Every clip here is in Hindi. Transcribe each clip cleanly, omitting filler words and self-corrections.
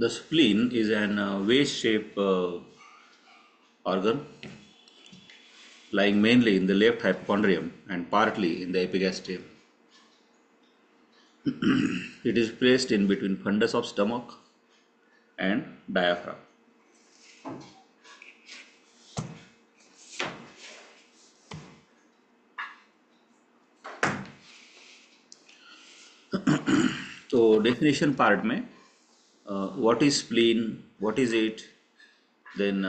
The spleen is an vase-shaped organ lying mainly in the left hypochondrium and partly in the epigastrium. It is placed in between fundus of stomach and diaphragm. तो डेफिनेशन पार्ट में what is spleen, what is it, then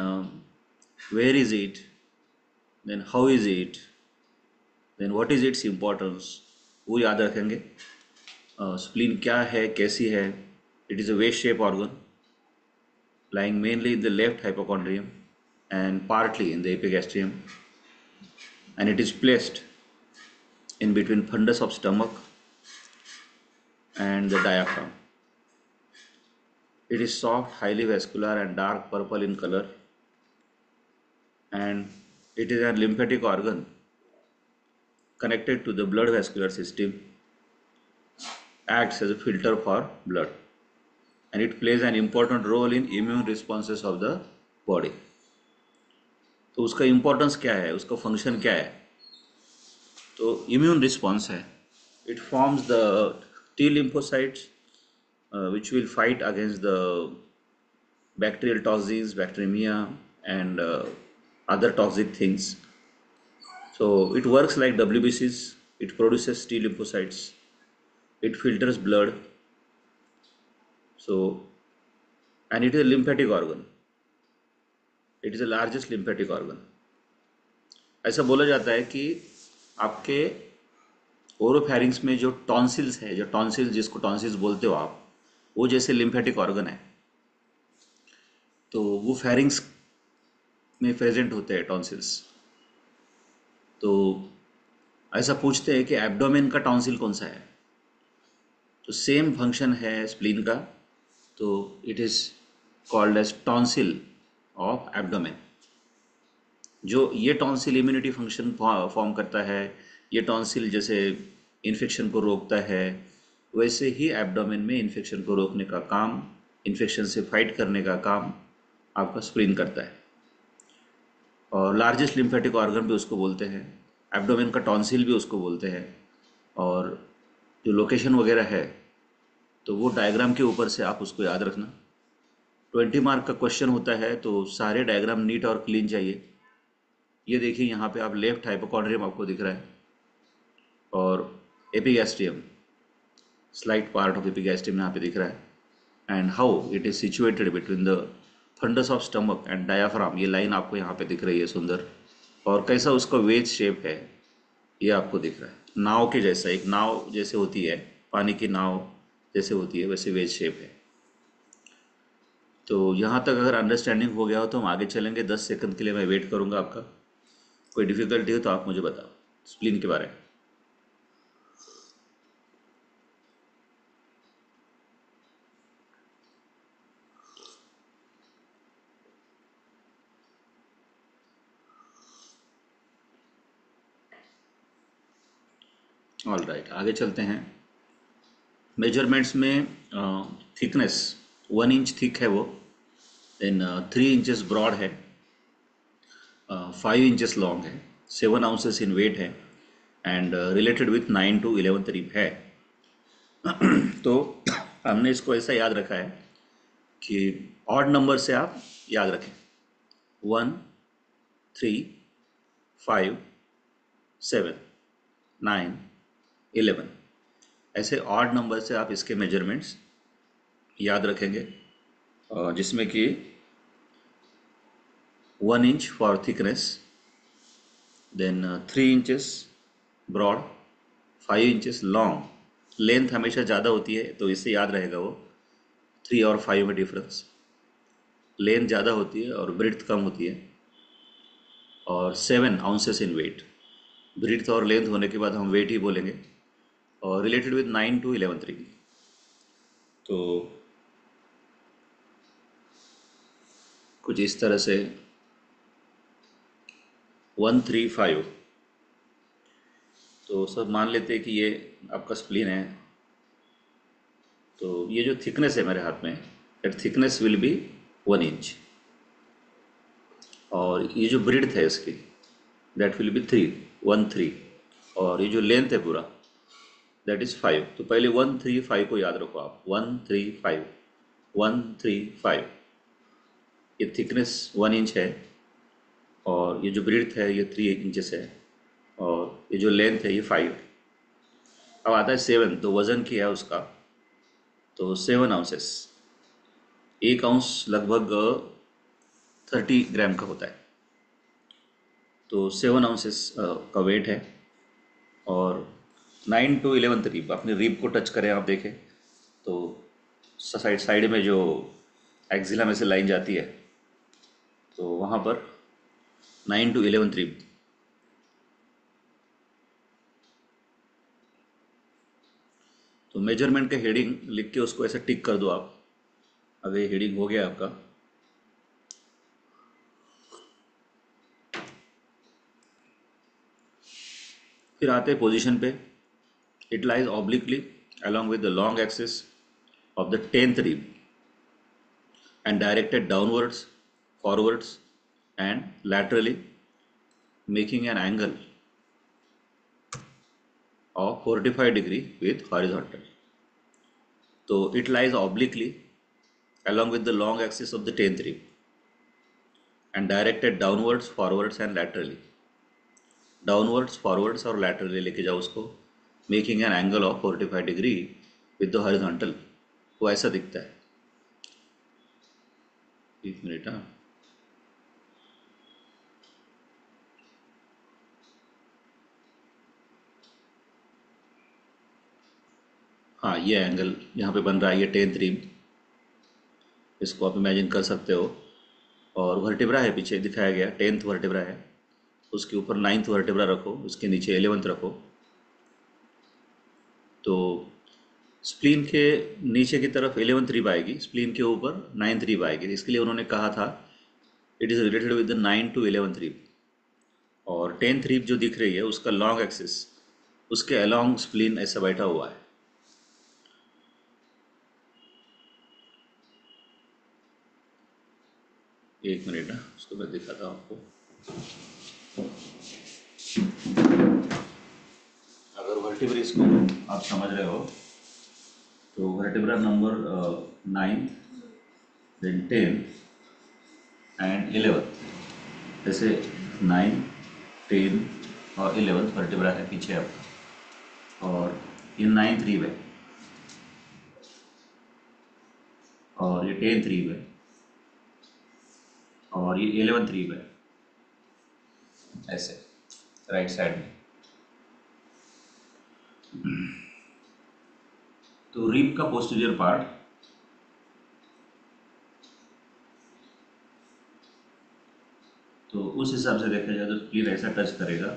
where is it, then how is it, then what is its importance, वो याद रखेंगे। स्प्लीन क्या है, कैसी है। इट इज़ अ वेस्ट shape organ lying mainly in the left hypochondrium and partly in the epigastrium, and it is placed in between fundus of stomach and the diaphragm. It is soft, highly vascular and dark purple in color, and it is a lymphatic organ connected to the blood vascular system, acts as a filter for blood, and it plays an important role in immune responses of the body. तो उसका इम्पोर्टेंस क्या है, उसका फंक्शन क्या है? तो इम्यून रिस्पॉन्स है। It forms the T lymphocytes which will fight against the bacterial toxins, bacteremia and other toxic things. So it works like WBCs. It produces T lymphocytes. It filters blood. So, and it is a lymphatic organ. It is the largest lymphatic organ. ऐसा बोला जाता है कि आपके ओरोफैरिंग्स में जो टॉन्सिल्स है, जो टॉन्सिल्स जिसको टॉन्सिल्स बोलते हो आप, वो जैसे लिम्फेटिक ऑर्गन है। तो वो फैरिंग्स में प्रेजेंट होते हैं टॉन्सिल्स। तो ऐसा पूछते हैं कि एब्डोमेन का टॉन्सिल कौन सा है, तो सेम फंक्शन है स्प्लीन का। तो it is called as tonsil of abdomen. जो ये टॉन्सिल इम्यूनिटी फंक्शन फॉर्म करता है, ये टॉन्सिल जैसे इन्फेक्शन को रोकता है, वैसे ही एब्डोमेन में इन्फेक्शन को रोकने का काम, इन्फेक्शन से फाइट करने का काम आपका स्प्लीन करता है। और लार्जेस्ट लिम्फेटिक ऑर्गन भी उसको बोलते हैं, एब्डोमेन का टॉन्सिल भी उसको बोलते हैं। और जो लोकेशन वगैरह है तो वो डायग्राम के ऊपर से आप उसको याद रखना। 20 मार्क का क्वेश्चन होता है तो सारे डायग्राम नीट और क्लीन चाहिए। ये देखिए यहाँ पे आप लेफ्ट हाइपोकॉन्ड्रियम आपको दिख रहा है और epigastrium, slight part of epigastrium यहाँ पे दिख रहा है। And how it is situated between the fundus of stomach and diaphragm, ये लाइन आपको यहाँ पे दिख रही है सुंदर। और कैसा उसका वेज शेप है ये आपको दिख रहा है, नाव के जैसा, एक नाव जैसे होती है, पानी की नाव जैसे होती है, वैसे वेज शेप है। तो यहाँ तक अगर अंडरस्टैंडिंग हो गया हो तो हम आगे चलेंगे। 10 सेकंड के लिए मैं वेट करूँगा आपका। कोई डिफ़िकल्टी हो तो आप मुझे बताओ स्प्लीन के बारे में। ऑल राइट, आगे चलते हैं। मेजरमेंट्स में थिकनेस 1 इंच थिक है वो, देन 3 इंचेस ब्रॉड है, 5 इंचेस लॉन्ग है, 7 आउंसेस इन वेट है एंड रिलेटेड विथ 9 to 11 तरीब है। तो हमने इसको ऐसा याद रखा है कि ऑड नंबर से आप याद रखें, 1, 3, 5, 7, 9, 11, ऐसे ऑड नंबर से आप इसके मेजरमेंट्स याद रखेंगे, जिसमें कि 1 inch for thickness, then 3 inches broad, 5 inches long. Length हमेशा ज़्यादा होती है तो इससे याद रहेगा वो 3 और 5 में डिफरेंस। लेंथ ज़्यादा होती है और ब्रीड्थ कम होती है। और 7 आउंसेस इन वेट, ब्रीड्थ और लेंथ होने के बाद हम वेट ही बोलेंगे। और रिलेटेड विद 9 to 11 तरीके। तो कुछ इस तरह से 1, 3, 5। तो सब मान लेते हैं कि ये आपका स्प्लीन है। तो ये जो थिकनेस है मेरे हाथ में, that thickness will be 1 inch, और ये जो ब्रीड्थ है इसकी दैट विल बी 3, 1 3, और ये जो लेंथ है पूरा दैट इज 5। तो पहले 1 3 5 को याद रखो आप, 1 3 5, 1 3 5। ये थिकनेस 1 इंच है, और ये जो ब्रीड्थ है ये 3 इंचेस है, और ये जो लेंथ है ये 5। अब आता है 7, तो वज़न किया है उसका, तो 7 आउंसेस, 1 आउंस लगभग 30 ग्राम का होता है। तो 7 आउंसेस का वेट है, और 9 to 11 रिब, अपने रिब को टच करें आप देखें तो साइड साइड में जो एक्जिला में से लाइन जाती है, तो वहाँ पर 9 to 11 रिब। तो मेजरमेंट के हेडिंग लिख के उसको ऐसे टिक कर दो आप। अगर ये हेडिंग हो गया आपका, फिर आते हैं पोजीशन पे। It lies obliquely along with the long axis of the 10th rib and directed downwards, forwards and laterally, making an angle of 45 degree with horizontal. So it lies obliquely along with the long axis of the 10th rib and directed downwards, forwards and laterally. Downwards, forwards और laterally लेके जाओ उसको, making an angle of 45 degree with the horizontal। वो ऐसा दिखता है। एक मिनट, हाँ ये एंगल यहाँ पे बन रहा है, ये 10th रिब, इसको आप इमेजिन कर सकते हो। और वर्टिब्रा है पीछे दिखाया गया, 10th वर्टिब्रा है, उसके ऊपर 9th वर्टिब्रा रखो, उसके नीचे 11th रखो। तो स्प्लीन के नीचे की तरफ 11th रिब आएगी, स्प्लीन के ऊपर 9th रिब आएगी। इसके लिए उन्होंने कहा था it is related with the 9 to 11th rib. और 10th रिब जो दिख रही है उसका लॉन्ग एक्सिस उसके अलोंग स्प्लीन ऐसा बैठा हुआ है। एक मिनट ना, उसको मैं दिखाता हूँ आपको। अगर वर्टिब्रेस को आप समझ रहे हो तो वर्टिब्रा नंबर 9, देन 10 एंड 11, जैसे 9, 10 और 11 वर्टिब्रा है पीछे आपका, और ये 9th रिब है, और ये 10th रिब है, और ये 11th रिब है, ऐसे राइट साइड में। तो रिब का पोस्टीरियर पार्ट, तो उस हिसाब से देखा जाए तो स्प्लीन ऐसा टच करेगा।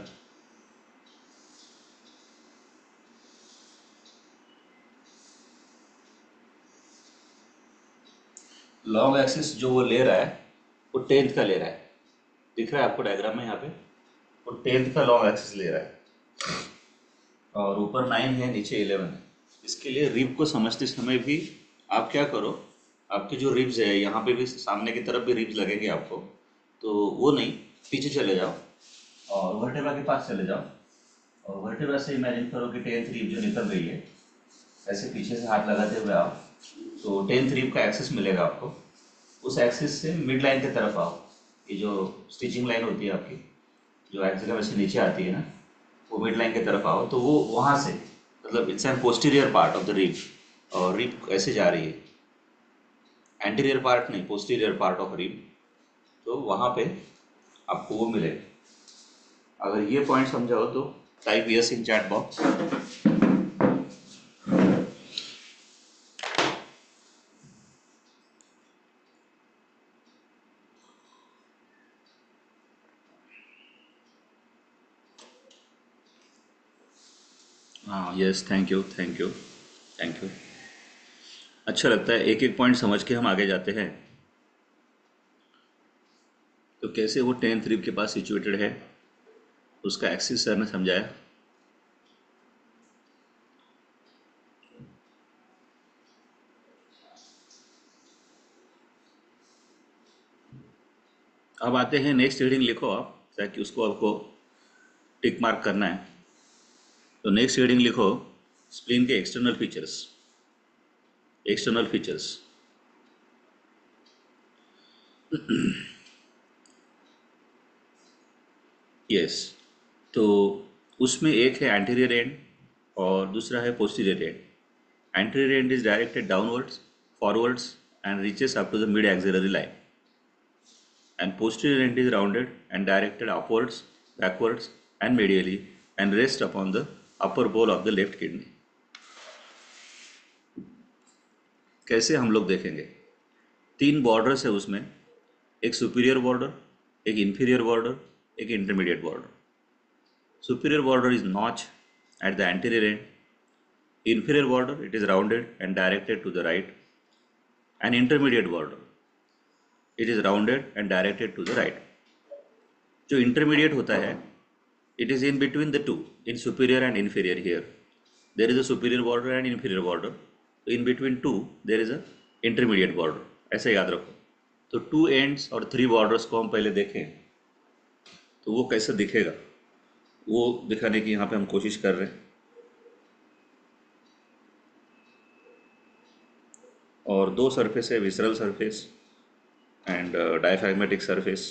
लॉन्ग एक्सिस जो वो ले रहा है वो 10th का ले रहा है, दिख रहा है आपको डायग्राम में यहाँ पे, वो 10th का लॉन्ग एक्सिस ले रहा है, और ऊपर 9 है, नीचे 11 है। इसके लिए रिब को समझते समय भी आप क्या करो, आपके जो रिब्स है यहाँ पे भी सामने की तरफ भी रिब्स लगेंगे आपको, तो वो नहीं, पीछे चले जाओ और वर्टेब्रा के पास चले जाओ, और वर्टेब्रा से इमेजिन करो कि 10th रिब जो निकल रही है, ऐसे पीछे से हाथ लगाते हुए आओ, तो 10th रिब का एक्सिस मिलेगा आपको। उस एक्सिस से मिड लाइन की तरफ आओ, ये जो स्टिचिंग लाइन होती है आपकी, जो एक्सिस में से नीचे आती है ना, वो मिड लाइन की तरफ आओ, तो वो वहाँ से, मतलब it's an posterior part of the rib, और रिब ऐसे जा रही है, एंटीरियर पार्ट नहीं, पोस्टीरियर पार्ट ऑफ रिब, तो वहाँ पे आपको वो मिलेगा। अगर ये पॉइंट समझाओ तो type yes in chat box. हाँ yes, thank you thank you thank you. अच्छा लगता है एक एक पॉइंट समझ के हम आगे जाते हैं। तो कैसे वो 10th रिब के पास सिचुएटेड है, उसका एक्सिस सर ने समझाया। अब आते हैं नेक्स्ट रीडिंग लिखो आप, ताकि उसको आपको टिक मार्क करना है। तो नेक्स्ट रीडिंग लिखो स्प्लीन के external features. External features, yes. तो उसमें एक है एंटीरियर एंड और दूसरा है posterior end. Anterior end is directed downwards, forwards and reaches up to the mid axillary line, and posterior end is rounded and directed upwards, backwards and medially and rests upon the upper bowl of the left kidney। कैसे हम लोग देखेंगे? तीन बॉर्डर्स है उसमें, एक सुपीरियर बॉर्डर, एक इंफीरियर बॉर्डर, एक intermediate border. Superior border is notch at the anterior end. Inferior border, it is rounded and directed to the right. And intermediate border, it is rounded and directed to the right. जो intermediate होता है, it is in between the two, in superior and inferior here. There is a superior border and inferior border. In between two, there is a intermediate border. ऐसे याद रखो। तो टू एंड्स और थ्री बॉर्डर्स को हम पहले देखें तो वो कैसे दिखेगा, वो दिखाने की यहाँ पे हम कोशिश कर रहे हैं। और दो सरफेस है, visceral surface and diaphragmatic surface.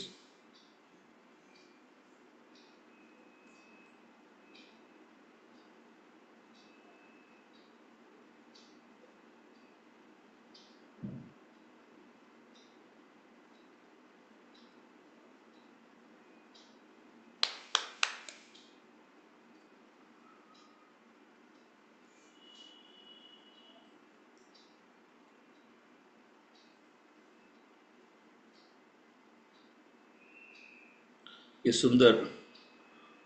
ये सुंदर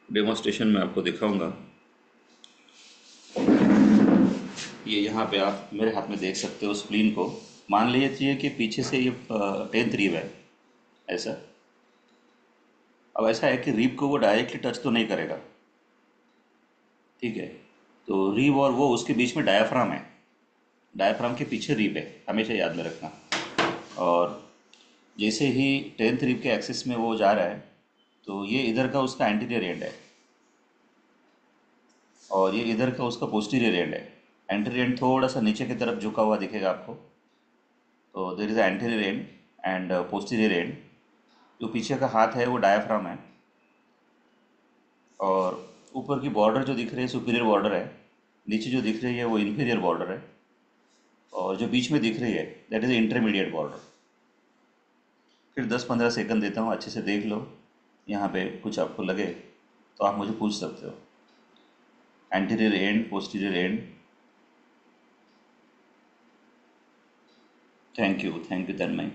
डेमोस्ट्रेशन मैं आपको दिखाऊंगा। ये यहाँ पे आप मेरे हाथ में देख सकते हो स्प्लीन को। मान लीजिए कि पीछे से ये 10th रिब है ऐसा। अब ऐसा है कि रिब को वो डायरेक्टली टच तो नहीं करेगा, ठीक है। तो रिब और वो उसके बीच में डायाफ्राम है, डायाफ्राम के पीछे रिब है, हमेशा याद में रखना। और जैसे ही 10th रिब के एक्सिस में वो जा रहा है तो ये इधर का उसका एंटीरियर एंड है और ये इधर का उसका पोस्टीरियर एंड है। एंटीरियर एंड थोड़ा सा नीचे की तरफ झुका हुआ दिखेगा आपको। तो there is anterior end and posterior and. जो पीछे का हाथ है वो डायाफ्राम है और ऊपर की बॉर्डर जो दिख रही है सुपीरियर बॉर्डर है, नीचे जो दिख रही है वो इन्फीरियर बॉर्डर है और जो बीच में दिख रही है दैट इज इंटरमीडिएट बॉर्डर। फिर 10-15 सेकंड देता हूँ, अच्छे से देख लो। यहाँ पे कुछ आपको लगे तो आप मुझे पूछ सकते हो। Anterior end, posterior end. Thank you Tanmay.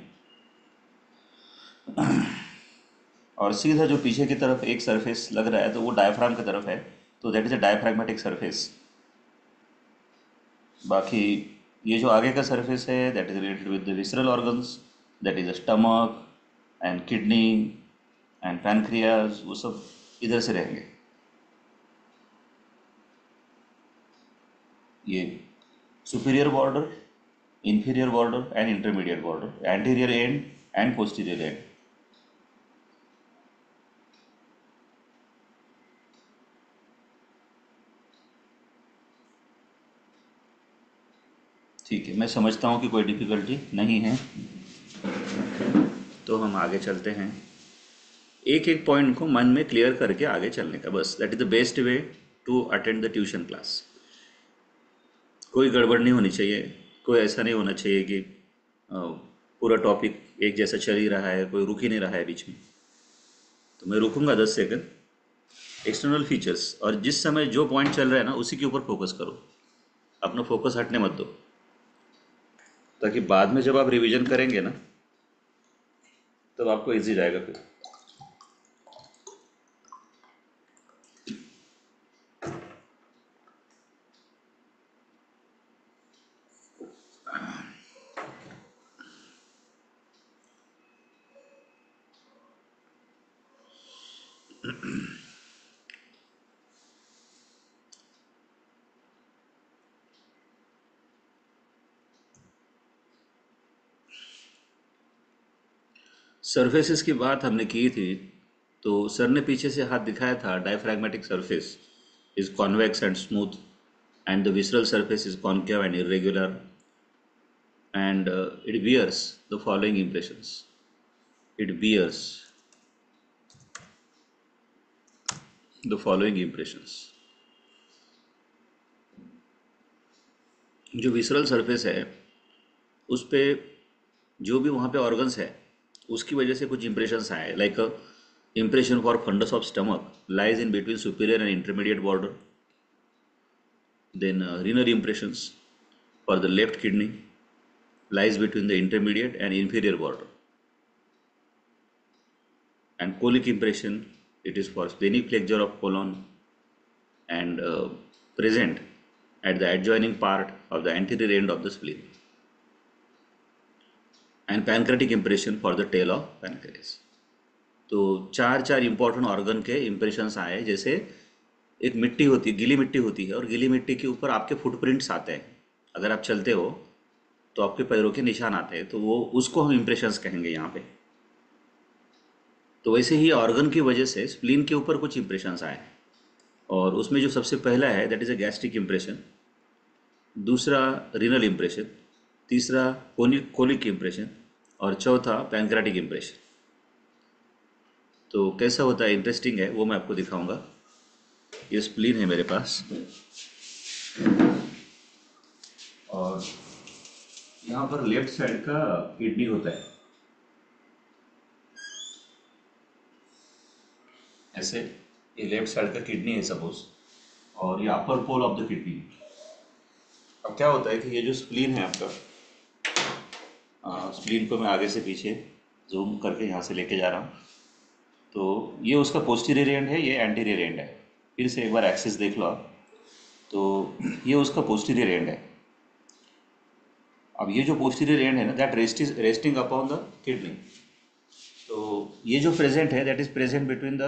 और सीधा जो पीछे की तरफ एक सरफेस लग रहा है तो वो डायफ्राम की तरफ है, तो that is a diaphragmatic surface. बाकी ये जो आगे का सरफेस है that is related with the visceral organs, that is stomach and kidney and pancreas, वो सब इधर से रहेंगे। ये superior border, inferior border and intermediate border, anterior end and posterior end। ठीक है, मैं समझता हूँ कि कोई डिफिकल्टी नहीं है, तो हम आगे चलते हैं। एक एक पॉइंट को मन में क्लियर करके आगे चलने का, बस that is the best way to attend the tuition class. कोई गड़बड़ नहीं होनी चाहिए, कोई ऐसा नहीं होना चाहिए कि पूरा टॉपिक एक जैसा चल ही रहा है, कोई रुक ही नहीं रहा है बीच में। तो मैं रुकूंगा 10 सेकंड। एक्सटर्नल फीचर्स, और जिस समय जो पॉइंट चल रहा है ना उसी के ऊपर फोकस करो, अपना फोकस हटने मत दो, ताकि बाद में जब आप रिवीजन करेंगे ना तब आपको इजी जाएगा फिर। सरफेसेस की बात हमने की थी, तो सर ने पीछे से हाथ दिखाया था, diaphragmatic surface is convex and smooth and the visceral surface is concave and irregular and it bears the following impressions. It bears the following impressions. जो विसरल सरफेस है उस पे जो भी वहाँ पे ऑर्गन्स है उसकी वजह से कुछ इंप्रेशंस आए, like impression for fundus of stomach lies in between superior and intermediate border. Then renal impressions for the left kidney lies between the intermediate and inferior border. And colic impression, it is for splenic flexure of colon and present at the adjoining part of the anterior end of the spleen. And pancreatic impression for the tail of pancreas. तो चार चार इंपॉर्टेंट ऑर्गन के इम्प्रेशंस आए, जैसे एक मिट्टी होती है, गीली मिट्टी होती है, और गीली मिट्टी के ऊपर आपके फुटप्रिंट्स आते हैं, अगर आप चलते हो तो आपके पैरों के निशान आते हैं, तो वो उसको हम इम्प्रेशंस कहेंगे यहाँ पे। तो वैसे ही ऑर्गन की वजह से स्प्लीन के ऊपर कुछ इम्प्रेशंस आए, और उसमें जो सबसे पहला है that is a gastric impression, दूसरा रीनल इम्प्रेशन, तीसरा कोलिक इम्प्रेशन, और चौथा पैंक्रेटिक इम्प्रेशन। तो कैसा होता है, इंटरेस्टिंग है, वो मैं आपको दिखाऊंगा। ये स्प्लीन है मेरे पास, और यहाँ पर लेफ्ट साइड का किडनी होता है, ऐसे ये लेफ्ट साइड का किडनी है सपोज, और ये अपर पोल ऑफ द किडनी। अब क्या होता है कि ये जो स्प्लीन है आपका, स्प्लीन को मैं आगे से पीछे जूम करके यहाँ से लेके जा रहा हूँ, तो ये उसका पोस्टीरियर एंड है, ये एंटीरियर एंड है। फिर से एक बार एक्सिस देख लो आप, तो ये उसका पोस्टीरियर एंड है। अब ये जो पोस्टीरियर एंड है ना, that resting upon the kidney. तो ये जो प्रेजेंट है that is present between the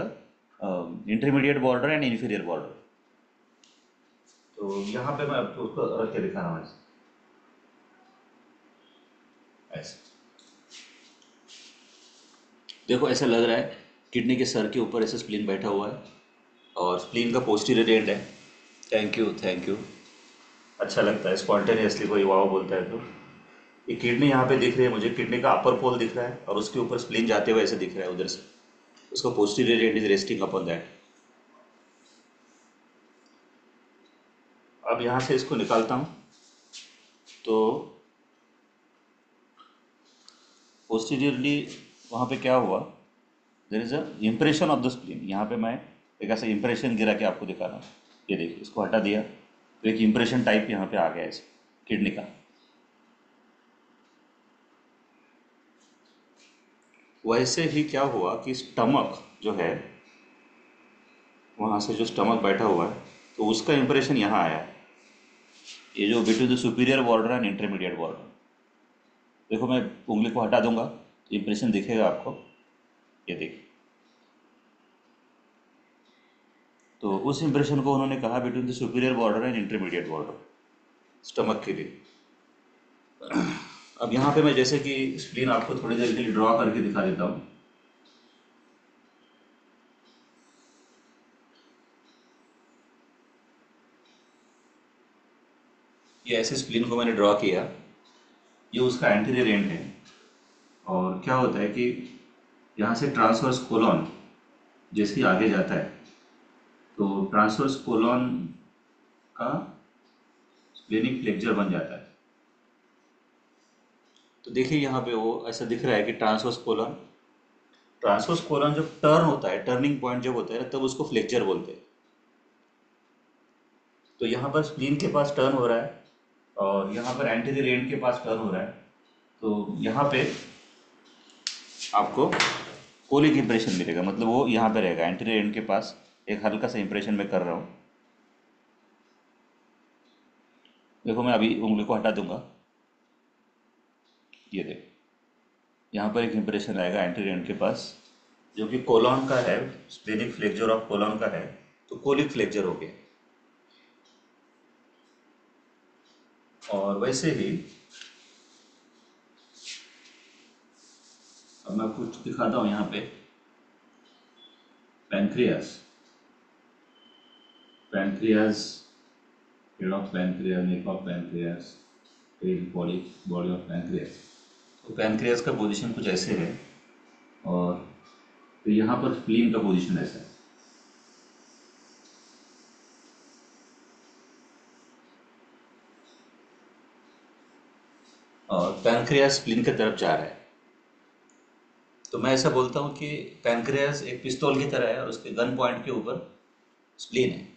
intermediate border and inferior border. तो यहाँ पे मैं आपको उसको रख के दिखा रहा हूँ ऐसे। देखो ऐसा लग रहा है किडनी के सर के ऊपर ऐसे स्प्लीन बैठा हुआ है, और स्प्लीन का पोस्टीरियर एंड है। थैंक यू थैंक यू, अच्छा लगता है स्पॉन्टेनियसली कोई वाव बोलता है तो। ये किडनी यहाँ पे दिख रही है मुझे, किडनी का अपर पोल दिख रहा है, और उसके ऊपर स्प्लीन जाते हुए ऐसे दिख रहा है उधर से, उसका posterior and is resting upon that. अब यहाँ से इसको निकालता हूँ, तो पोस्टीरियरली वहाँ पे क्या हुआ, there is a impression of the spleen. यहाँ पे मैं एक ऐसा इम्प्रेशन गिरा के आपको दिखा रहा हूँ, ये देखिए, इसको हटा दिया तो एक इम्प्रेशन टाइप यहाँ पे आ गया इस किडनी का। वैसे ही क्या हुआ कि स्टमक जो है, वहाँ से जो स्टमक बैठा हुआ है, तो उसका इम्प्रेशन यहाँ आया है, ये जो between the superior border and intermediate border. देखो मैं उंगली को हटा दूंगा तो इम्प्रेशन दिखेगा आपको, ये देखिए। तो उस इम्प्रेशन को उन्होंने कहा between the superior border and intermediate border, stomach के लिए। अब यहाँ पे मैं जैसे कि स्प्लीन आपको थोड़ी देर के लिए ड्रॉ करके दिखा देता हूँ। ये ऐसे स्प्लीन को मैंने ड्रॉ किया, ये उसका एंटीरियर एंड है, और क्या होता है कि यहाँ से ट्रांसवर्स कोलॉन जैसे ही आगे जाता है, तो ट्रांसवर्स कोलॉन का स्प्लेनिक फ्लेक्चर बन जाता है। तो देखिए यहाँ पे वो ऐसा दिख रहा है कि ट्रांसवर्स कोलॉन जब टर्न होता है, टर्निंग पॉइंट जब होता है ना, तब उसको फ्लेक्चर बोलते हैं। तो यहाँ पर स्प्लीन के पास टर्न हो रहा है, और यहाँ पर एंटीरियर एंड के पास टर्न हो रहा है, तो यहाँ पे आपको कोलिक इंप्रेशन मिलेगा, मतलब वो यहाँ पे रहेगा एंटीरियर एंड के पास। एक हल्का सा इंप्रेशन मैं कर रहा हूँ, देखो मैं अभी उंगली को हटा दूंगा, ये देखो यहाँ पर एक इंप्रेशन आएगा एंटीरियर एंड के पास, जो कि कोलॉन का है, स्प्लेनिक फ्लेक्चर ऑफ कोलॉन का है, तो कोलिक फ्लेक्चर हो गया। और वैसे ही मैं आपको दिखाता हूँ यहाँ पे pancreas, pancreas, head of pancreas, neck of pancreas, body body of pancreas. तो पैनक्रियास का पोजीशन कुछ ऐसे है और फिर यहाँ पर स्प्लीन का पोजीशन ऐसा है। और पैनक्रियास स्प्लीन की तरफ जा रहा है। तो मैं ऐसा बोलता हूँ कि पैनक्रियास एक पिस्तौल की तरह है और उसके गन पॉइंट के ऊपर स्प्लीन है।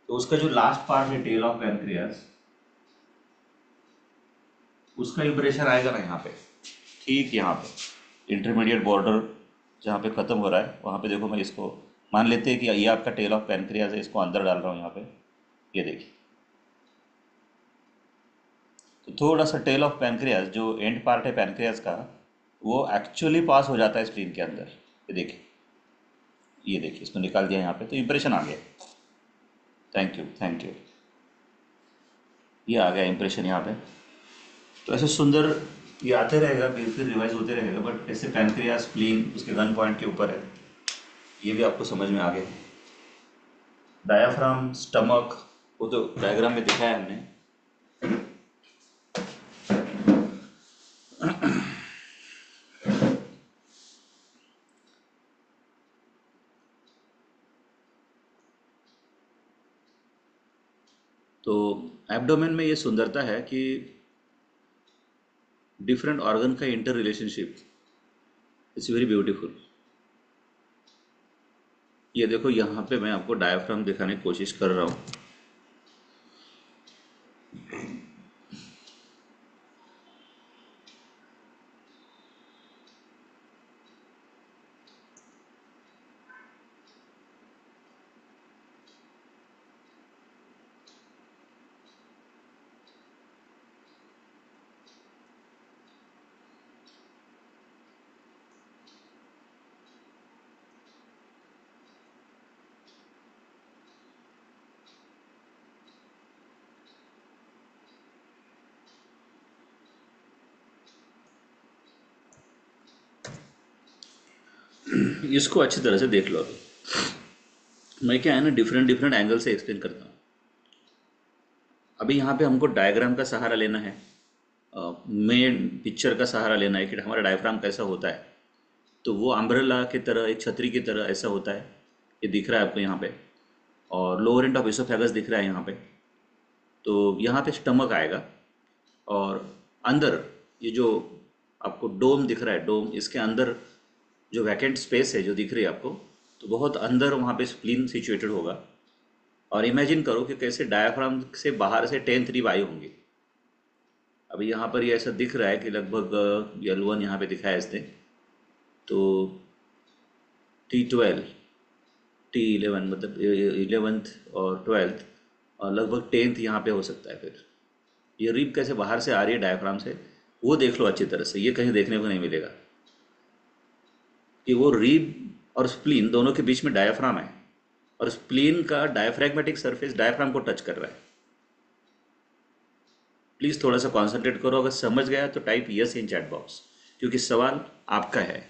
तो उसका जो लास्ट पार्ट है टेल ऑफ पैनक्रियास, उसका इंप्रेशन आएगा ना यहाँ पे, ठीक यहाँ पे इंटरमीडिएट बॉर्डर जहाँ पे ख़त्म हो रहा है वहाँ पे देखो। मैं इसको मान लेते हैं कि ये आपका टेल ऑफ पैनक्रियास है, इसको अंदर डाल रहा हूँ यहाँ पे, ये देखिए। तो थोड़ा सा टेल ऑफ पैनक्रियास जो एंड पार्ट है पैनक्रियास का, वो एक्चुअली पास हो जाता है स्प्लीन के अंदर। ये देखिए, ये देखिए, इसको निकाल दिया यहाँ पे, तो इंप्रेशन आ गया। Thank you, thank you. ये आ गया इंप्रेशन यहाँ पे। तो ऐसे सुंदर ये आते रहेगा, फिर रिवाइज होते रहेगा, बट ऐसे पैनक्रियास स्प्लीन उसके गन पॉइंट के ऊपर है, ये भी आपको समझ में आ गया। डायाफ्राम, स्टमक, वो तो डायग्राम में दिखाया है हमने। तो एब्डोमेन में ये सुंदरता है कि डिफरेंट ऑर्गन का inter relationship it's very beautiful. ये देखो, यहाँ पे मैं आपको डायाफ्राम दिखाने की कोशिश कर रहा हूँ। इसको अच्छी तरह से देख लो। अभी मैं क्या है ना, डिफरेंट डिफरेंट एंगल से एक्सप्लेन करता हूँ। अभी यहाँ पे हमको डायग्राम का सहारा लेना है, मेन पिक्चर का सहारा लेना है कि हमारा डायफ्राम कैसा होता है। तो वो अम्ब्रेला की तरह, एक छतरी की तरह ऐसा होता है। ये दिख रहा है आपको यहाँ पे, और लोअर एंड ऑफ इसोफेगस दिख रहा है यहाँ पे। तो यहाँ पे स्टमक आएगा, और अंदर ये जो आपको डोम दिख रहा है, डोम, इसके अंदर जो वैकेंट स्पेस है जो दिख रही है आपको, तो बहुत अंदर वहाँ पे स्प्लीन सिचुएटेड होगा। और इमेजिन करो कि कैसे डायाफ्राम से बाहर से 10th रिब आई होंगी। अभी यहाँ पर ये ऐसा दिख रहा है कि लगभग L1 यहाँ पे दिखाया है इसने, तो T12, T11 मतलब 11th और 12th, और लगभग 10th यहाँ पे हो सकता है। फिर ये रिब कैसे बाहर से आ रही है डायफ्राम से, वो देख लो अच्छी तरह से। ये कहीं देखने को नहीं मिलेगा कि वो रिब और स्प्लीन दोनों के बीच में डायफ्राम है, और स्प्लीन का डायफ्रैग्मेटिक सरफेस डायफ्राम को टच कर रहा है। प्लीज़ थोड़ा सा कॉन्सेंट्रेट करो। अगर समझ गया तो type yes in chat box, क्योंकि सवाल आपका है।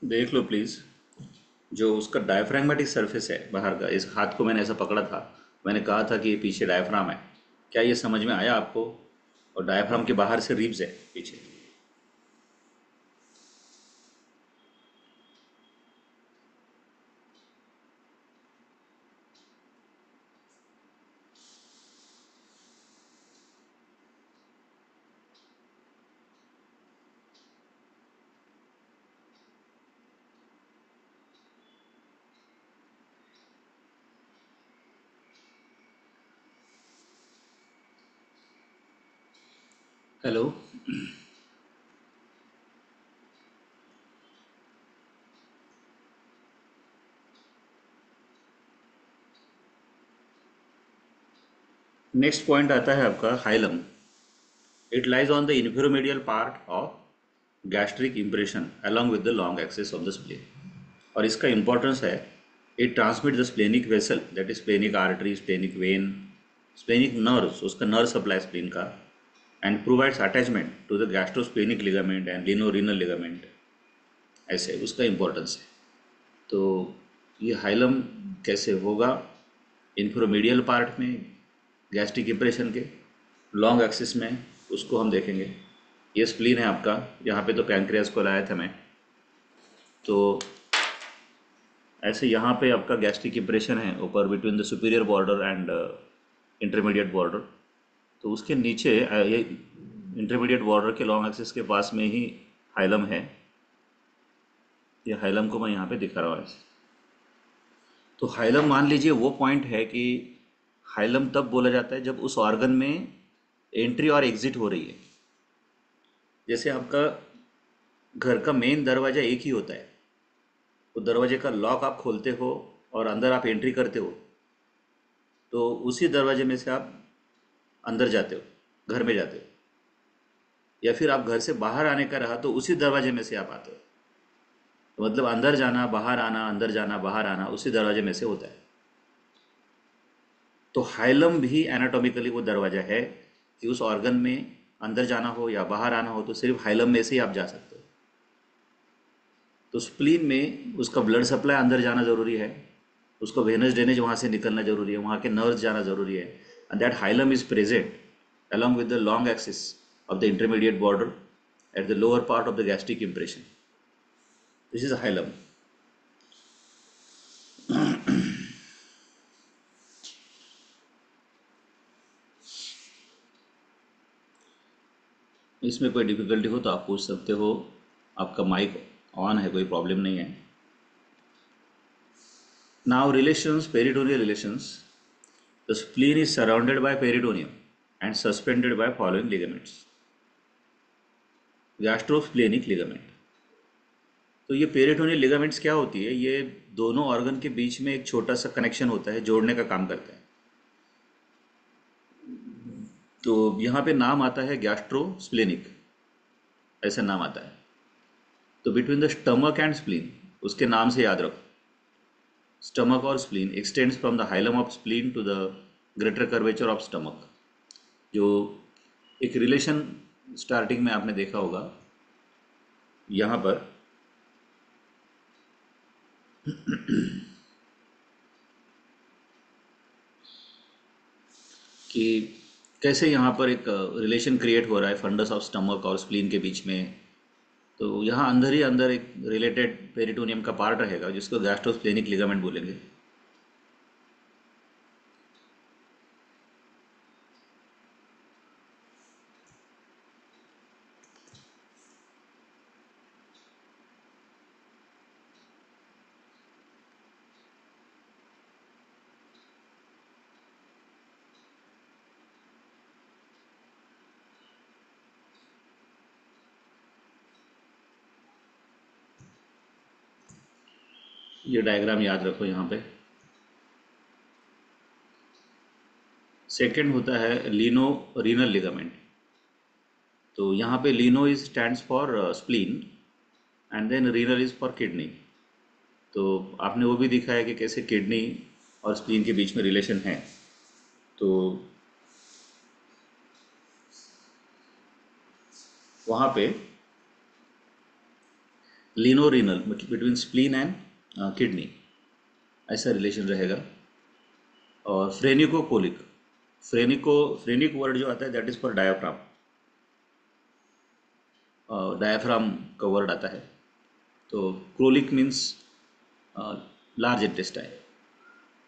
देख लो प्लीज़, जो उसका डायफ्रैग्मेटिक सरफेस है बाहर का, इस हाथ को मैंने ऐसा पकड़ा था, मैंने कहा था कि ये पीछे डायफ्राम है। क्या ये समझ में आया आपको? और डायफ्राम के बाहर से रिब्स है पीछे। हेलो। नेक्स्ट पॉइंट आता है आपका hilum. It lies on the inferomedial part of gastric impression along with the long axis of the spleen। और इसका इंपॉर्टेंस है, it transmit the splenic vessel, that is splenic artery, splenic vein, splenic nerves, उसका नर्व सप्लाई स्प्लीन का, and provides attachment to the gastrosplenic ligament and lienorenal ligament. ऐसे उसका इंपॉर्टेंस है। तो ये हाइलम कैसे होगा? इंफ्रोमीडियल पार्ट में गैस्ट्रिक इंप्रेशन के लॉन्ग एक्सिस में, उसको हम देखेंगे। ये स्प्लीन है आपका, यहाँ पे तो पैंक्रियास को लाया था मैं। तो ऐसे यहाँ पे आपका गैस्ट्रिक इंप्रेशन है ऊपर between the superior border and intermediate border. तो उसके नीचे ये इंटरमीडिएट बॉर्डर के लॉन्ग एक्सिस के पास में ही हाइलम है। ये हाइलम को मैं यहाँ पे दिखा रहा हूँ ऐसे। तो हाइलम मान लीजिए वो पॉइंट है कि हाइलम तब बोला जाता है जब उस ऑर्गन में एंट्री और एग्जिट हो रही है। जैसे आपका घर का मेन दरवाज़ा एक ही होता है, वो दरवाजे का लॉक आप खोलते हो और अंदर आप एंट्री करते हो, तो उसी दरवाजे में से आप अंदर जाते हो, घर में जाते हो। या फिर आप घर से बाहर आने का रहा तो उसी दरवाजे में से आप आते हो। तो मतलब अंदर जाना बाहर आना, अंदर जाना बाहर आना उसी दरवाजे में से होता है। तो हाइलम भी एनाटॉमिकली वो दरवाजा है कि उस ऑर्गन में अंदर जाना हो या बाहर आना हो तो सिर्फ हाइलम में से ही आप जा सकते हो। तो स्प्लीन में उसका ब्लड सप्लाई अंदर जाना ज़रूरी है, उसका वेनस ड्रेनेज वहाँ से निकलना ज़रूरी है, वहाँ के नर्व्स जाना ज़रूरी है। And that hilum is present along with the long axis of the intermediate border at the lower part of the gastric impression. This is a hilum. इसमें कोई डिफिकल्टी हो तो आप पूछ सकते हो। आपका माइक ऑन है, कोई प्रॉब्लम नहीं है। Now relations, peritoneal relations. The spleen is surrounded by peritoneum and suspended by following ligaments. Gastrosplenic ligament. तो ये पेरिटोनियल लिगामेंट्स क्या होती है? ये दोनों ऑर्गन के बीच में एक छोटा सा कनेक्शन होता है, जोड़ने का काम करता है। तो यहाँ पे नाम आता है गैस्ट्रोस्प्लेनिक, ऐसा नाम आता है। तो between the stomach and spleen, उसके नाम से याद रखो, स्टमक और spleen extends from the hilum of spleen to the greater curvature of stomach. जो एक रिलेशन स्टार्टिंग में आपने देखा होगा यहाँ पर कि कैसे यहाँ पर एक रिलेशन क्रिएट हो रहा है फंडस ऑफ स्टमक और स्प्लीन के बीच में। तो यहाँ अंदर ही अंदर एक रिलेटेड पेरिटोनियम का पार्ट रहेगा जिसको गैस्ट्रोस्प्लेनिक लिगामेंट बोलेंगे। ये डायग्राम याद रखो यहाँ पे। सेकंड होता है लीनो रीनल लिगामेंट। तो यहाँ पे lieno is stands for spleen and then renal is for kidney. तो आपने वो भी दिखाया कि कैसे किडनी और स्प्लीन के बीच में रिलेशन है। तो वहाँ पे lieno renal between spleen and kidney ऐसा रिलेशन रहेगा। और फ्रेनिको कोलिक, फ्रेनिक वर्ड जो आता है that is for diaphragm, diaphragm का वर्ड आता है। तो क्रोलिक मीन्स लार्ज इंटेस्टाइन।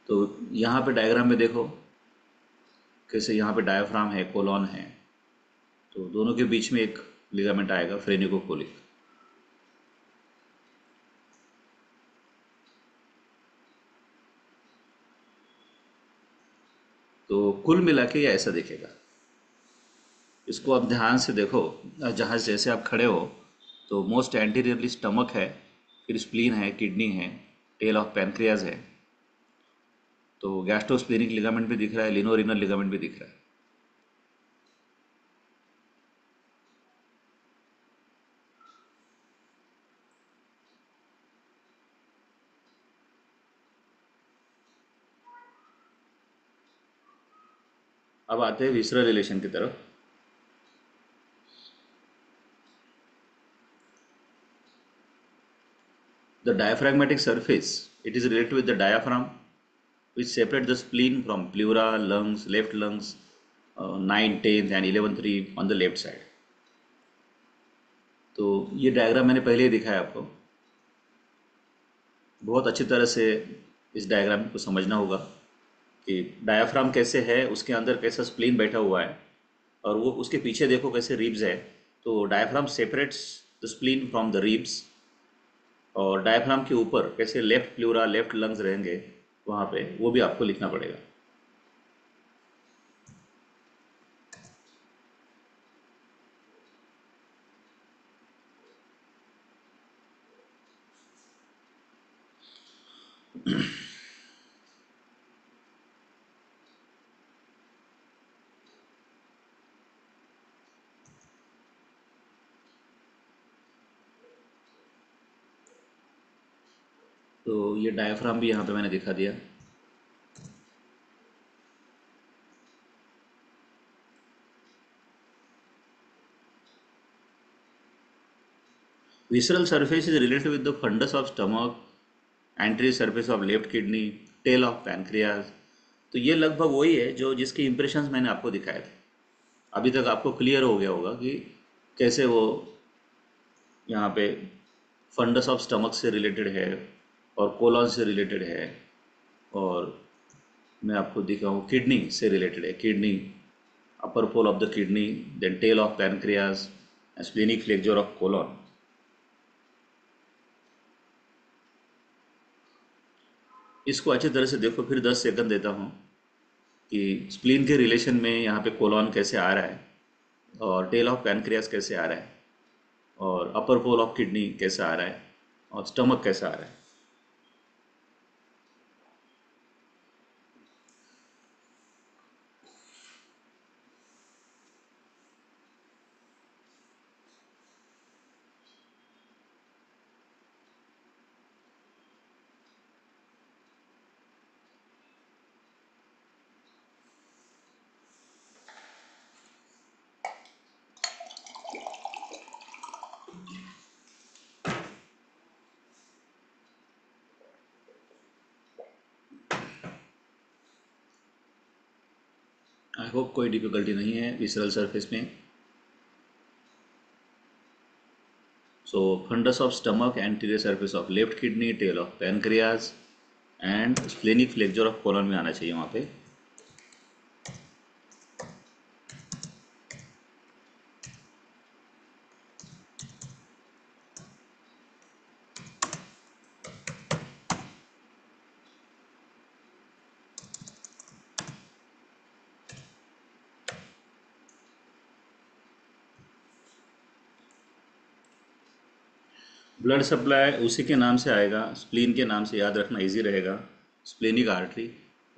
तो यहाँ पे डायग्राम में देखो कैसे यहाँ पे डायाफ्राम है, कोलॉन है, तो दोनों के बीच में एक लिगामेंट आएगा फ्रेनिको कोलिक। तो कुल मिला के ये ऐसा दिखेगा। इसको आप ध्यान से देखो, जहाँ जैसे आप खड़े हो तो मोस्ट एंटीरियरली स्टमक है, फिर स्प्लीन है, किडनी है, टेल ऑफ पैनक्रियाज है, तो गैस्ट्रोस्प्लेनिक लिगामेंट भी दिख रहा है, लिनोरिनल लिगामेंट भी दिख रहा है। अब आते हैं विसरल रिलेशन की तरफ। The diaphragmatic surface, it is related with the diaphragm, which separate the spleen from pleura, lungs, left lungs, 9, 10th and 11th rib on the left side. तो ये डायग्राम मैंने पहले ही दिखाया आपको। बहुत अच्छी तरह से इस डायग्राम को समझना होगा कि डायाफ्राम कैसे है, उसके अंदर कैसा स्प्लीन बैठा हुआ है, और वो उसके पीछे देखो कैसे रिब्स है। तो diaphragm separates the spleen from the ribs, और डायफ्राम के ऊपर कैसे लेफ्ट प्लूरा, लेफ्ट लंग्स रहेंगे वहाँ पे, वो भी आपको लिखना पड़ेगा। तो ये डायफ्राम भी यहाँ पे मैंने दिखा दिया। Visceral surface is related with the fundus of stomach, anterior surface of left kidney, tail of pancreas। तो ये लगभग वही है जो जिसके इम्प्रेशंस मैंने आपको दिखाए थे। अभी तक आपको क्लियर हो गया होगा कि कैसे वो यहाँ पे फंडस ऑफ स्टमक से रिलेटेड है और कोलॉन से रिलेटेड है, और मैं आपको दिखाऊँ किडनी से रिलेटेड है। Kidney, upper pole of the kidney, then tail of pancreas, splenic flexure of colon. इसको अच्छी तरह से देखो, फिर 10 सेकंड देता हूँ कि स्प्लीन के रिलेशन में यहाँ पे कोलॉन कैसे आ रहा है, और टेल ऑफ पैनक्रियास कैसे आ रहा है, और अपर पोल ऑफ किडनी कैसे आ रहा है, और स्टमक कैसा आ रहा है। आई होप कोई डिफिकल्टी नहीं है विसरल सरफेस में। So fundus of stomach, anterior surface of left kidney, tail of pancreas and splenic flexure of colon में आना चाहिए वहाँ पे। ब्लड सप्लाई उसी के नाम से आएगा, स्प्लीन के नाम से याद रखना इजी रहेगा। Splenic artery.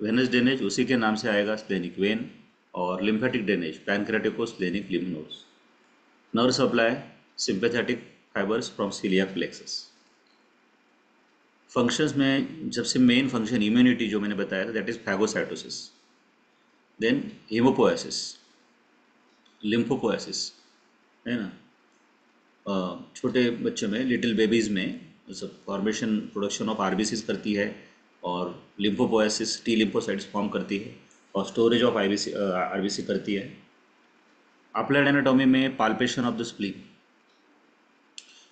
वेनस ड्रेनेज उसी के नाम से आएगा, स्प्लेनिक वेन। और lymphatic drainage pancreatico splenic lymph nodes. Nerve supply sympathetic fibres from coeliac plexus. Functions में सबसे मेन फंक्शन इम्यूनिटी जो मैंने बताया था, that is phagocytosis, then haemopoiesis, lymphopoiesis, है ना। छोटे बच्चों में, लिटिल बेबीज़ में फॉर्मेशन, प्रोडक्शन ऑफ आरबीसीज करती है, और लिम्फोपोएसिस टी लिम्फोसाइट्स फॉर्म करती है, और स्टोरेज ऑफ आरबीसी करती है। अप्लाइड एनाटॉमी में palpation of the spleen,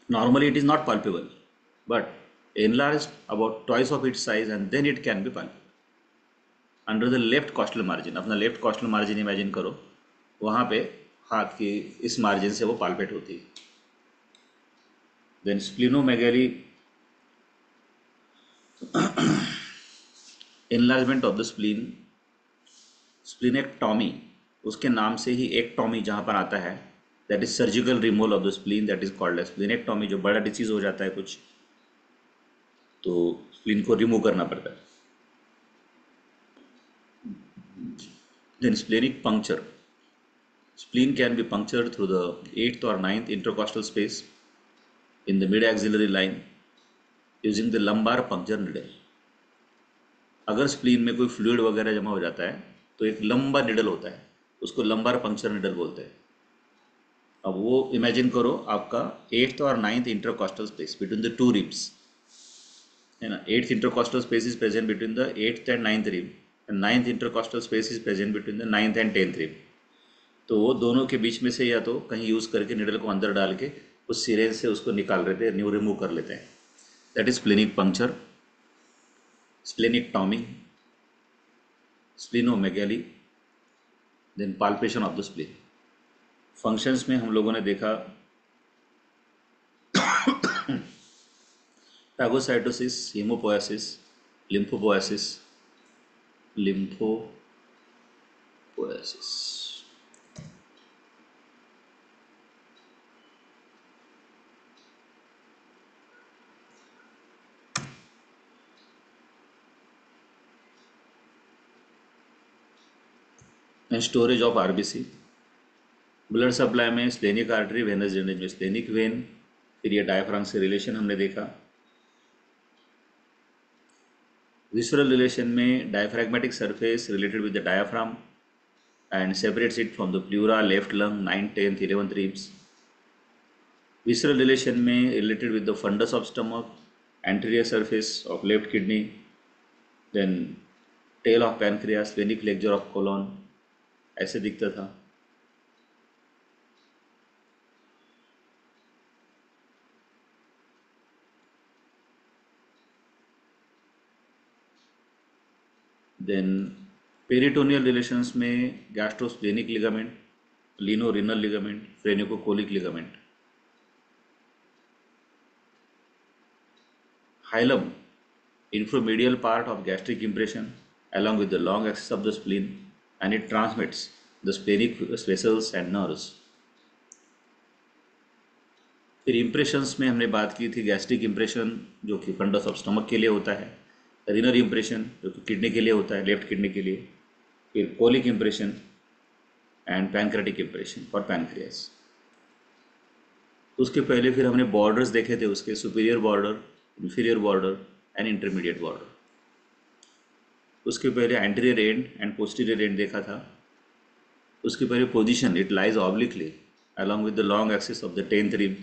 normally it is not palpable but enlarged about twice of its size and then it can be palpable under the left costal margin। अपना लेफ्ट कॉस्टल मार्जिन इमेजिन करो, वहाँ पे हाथ की इस मार्जिन से वो पाल्पेट होती है। Then splenomegaly, enlargement of the spleen, splenectomy, उसके नाम से ही एक्टॉमी जहाँ पर आता है, that is surgical removal of the spleen, that is called as splenectomy. जो बड़ा डिसीज हो जाता है कुछ, तो स्प्लीन को रिमूव करना पड़ता है। Then splenic puncture, spleen can be punctured through the 8th or 9th intercostal space in the mid-axillary line using the lumbar puncture needle। अगर स्प्लीन में कोई फ्लूइड वगैरह जमा हो जाता है तो एक लंबा निडल होता है, उसको लंबार पंक्चर निडल बोलते हैं। अब वो इमेजिन करो, आपका 8th और 9th intercostal space between the two ribs है ना। 8th intercostal space is present between the 8th and 9th rib, and 9th intercostal space is present between the 9th and 10th rib. तो वो दोनों के बीच में से या तो कहीं यूज़ करके निडल को अंदर डाल के उस सिरेंज से उसको निकाल लेते हैं, न्यू रिमूव कर लेते हैं। That is splenic puncture, splenectomy, splenomegaly, then palpation of the spleen. Functions में हम लोगों ने देखा phagocytosis, haemopoiesis, lymphopoiesis, lymphopoiesis. And storage of RBC. Blood supply में स्प्लेनिक आर्टरी, वेनस ड्रेनेज में स्प्लेनिक वेन, फिर ये डायफ्राम से रिलेशन हमने देखा। विसरल रिलेशन में diaphragmatic surface related with the diaphragm and separates it from the pleura, left lung, 9th, 10th, 11th ribs. Visceral relation में related with the fundus of stomach, anterior surface of left kidney, then tail of pancreas, splenic flexure of colon, ऐसे दिखता था। देन पेरिटोनियल रिलेशंस में gastrosplenic ligament, lieno renal ligament, phrenicocolic ligament. Hilum, inframedial part of gastric impression along with the long axis of the spleen, and it transmits the splenic vessels and nerves। फिर इम्प्रेशंस में हमने बात की थी गैस्ट्रिक इम्प्रेशन जो कि फंडस ऑफ स्टमक के लिए होता है, रीनल इम्प्रेशन जो कि किडनी के लिए होता है, लेफ्ट किडनी के लिए, फिर colic impression and pancreatic impression for pancreas. उसके पहले फिर हमने बॉर्डर्स देखे थे उसके, superior border, inferior border and intermediate border. उसके पहले anterior end and posterior end देखा था। उसके पहले position, it lies obliquely along with the long axis of the 10th rib.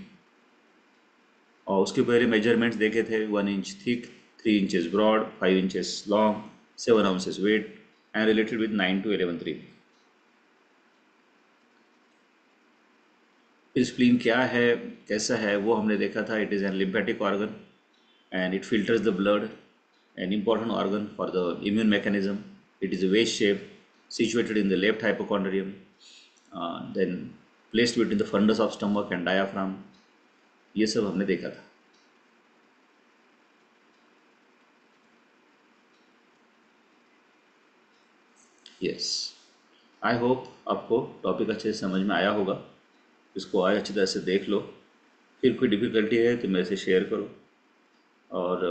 और उसके पहले मेजरमेंट्स देखे थे, 1 inch thick, 3 inches broad, 5 inches long, 7 ounces weight and related with 9 to 11th rib. Spleen क्या है, कैसा है, वो हमने देखा था। It is an lymphatic organ and it filters the blood, an important organ for the immune mechanism। It is a vase shape situated in the left hypochondrium, then placed between the fundus of stomach and diaphragm। ये सब हमने देखा था। यस, आई होप आपको टॉपिक अच्छे से समझ में आया होगा। इसको आज अच्छी तरह से देख लो, फिर कोई डिफ़िकल्टी है तो मेरे से शेयर करो। और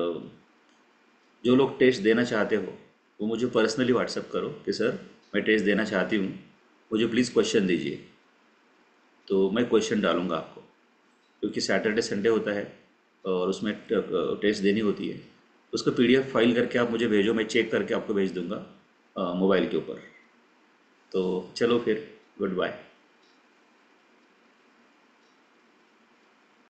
जो लोग टेस्ट देना चाहते हो वो मुझे पर्सनली व्हाट्सएप करो कि सर मैं टेस्ट देना चाहती हूँ, मुझे प्लीज़ क्वेश्चन दीजिए, तो मैं क्वेश्चन डालूँगा आपको। क्योंकि सैटरडे संडे होता है और उसमें टेस्ट देनी होती है, उसका PDF फाइल करके आप मुझे भेजो, मैं चेक करके आपको भेज दूँगा मोबाइल के ऊपर। तो चलो फिर, गुड बाय।